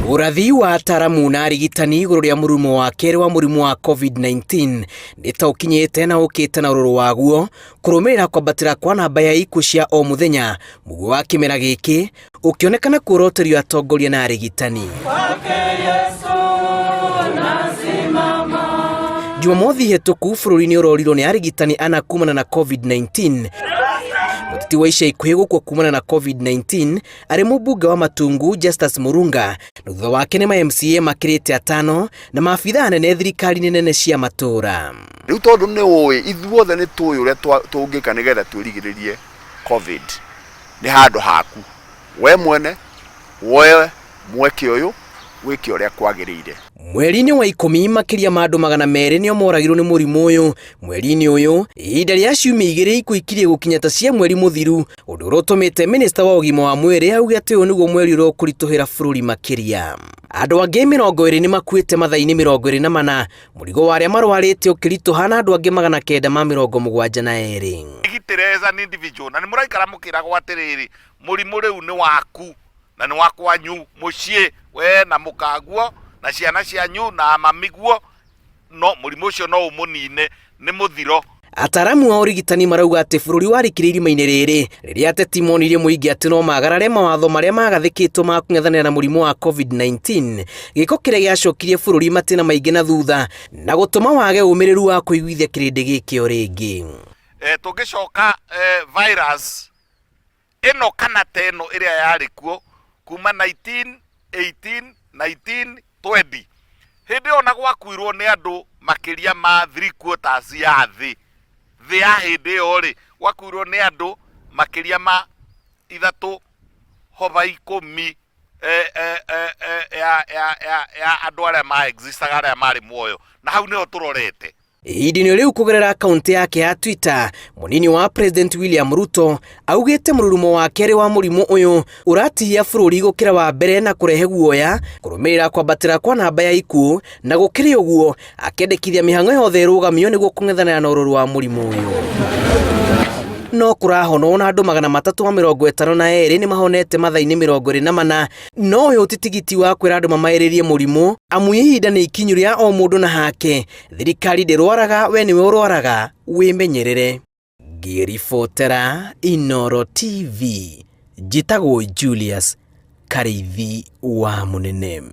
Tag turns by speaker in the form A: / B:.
A: Urathi wa ataramu na arigitani iguru ria murumo wa keri wa murimu wa COVID-19 nitaukinyite na ukite na ururu waguo kurumirira kwambatira kwa namba ya ikuũ cia o muthenya muguo wa kimera giki ukionekana kuroterio atongoria na arigitani. Jumamothi hituku bururi-ini urorirwo ni arigitani ana kumana na COVID-19. Muteti wa ica ikuhi gukua kumana na COVID-19 ari mubunge wa Matungu Justus Murunga, na thutha wake ni ma MCA makirite 5 na maabitha nene thirikari nene cia matura.
B: Riu tondu ni uwi ithuothe ni tuwi uria tungika nigetha twirigiririe COVID ni handu haku we mwene wewe mweke uyu wiki uria kwagirire.
A: Mweri-ini wa 10 makiria ma andu 200 nio moragirwo ni murimu uyu mweri-ini uyu ihinda ria ciumia 2 ikuikirie gukinya ta cia mweri muthiru, undu urotumite minista wa ugima wa mwiri auge ati uyu niguo mweri urokurituhira bururi makiria. Andu angi 20 ni makuite mathaini 24 murigo wa aria marwarite ukirituha na andu angi 972.
C: Igitereza ni individual na ni muraikara mukiragwo atiriri murimu riu ni waku na ni wakwanyu mucie we na mukaguo na ciana cianyu na mamiguo no murimu ucio no umunine ni muthiro.
A: Ataramu wa urigitani marauga ati bururi warikire irima-ini riri riria ateti monirie muingi ati no magarare mawatho maria magathikitwo ma kung'ethanira na murimu wa COVID-19, giko kiria giacokirie bururi matina maingi na thutha na gutuma wage umiriru wa kuiguithia kirindi giki o ringi.
C: Tungicoka virus ino kana teno iria yari kuo kuma 1918 1920 hindi ona gwakuirwo ni andu makiria ma 3/4 ya thi ya hindi yo ri gwakuirwo ni andu makiria ma 3/10 ya andu aria ma existaga aria mari muoyo na hau niho turorete.
A: Ihinda-ini riu kugerera akaunti yake ya Twitter, munini wa President William Ruto augite mururumo wa keri wa murimu uyu uratihia bururi gukira wa mbere na kurehe guoya kurumirira kwambatira kwa namba ya ikuũ na gukiri uguo akendekithia mihang'o yothe irugamio niguo kung'ethanira na ururu wa murimu uyu. No kurahonwo na andu 352 ni mahonete mathaini 24, no uyu titigiti wa kwira andu mamairirie murimu amu ihinda ni ikinyu ria o mundu na hake. Thirikari ndirwaraga, we niwe urwaraga, wimenyerere. Ngiribotera Inooro TV, njitagwo Julius Karithi wa Munene.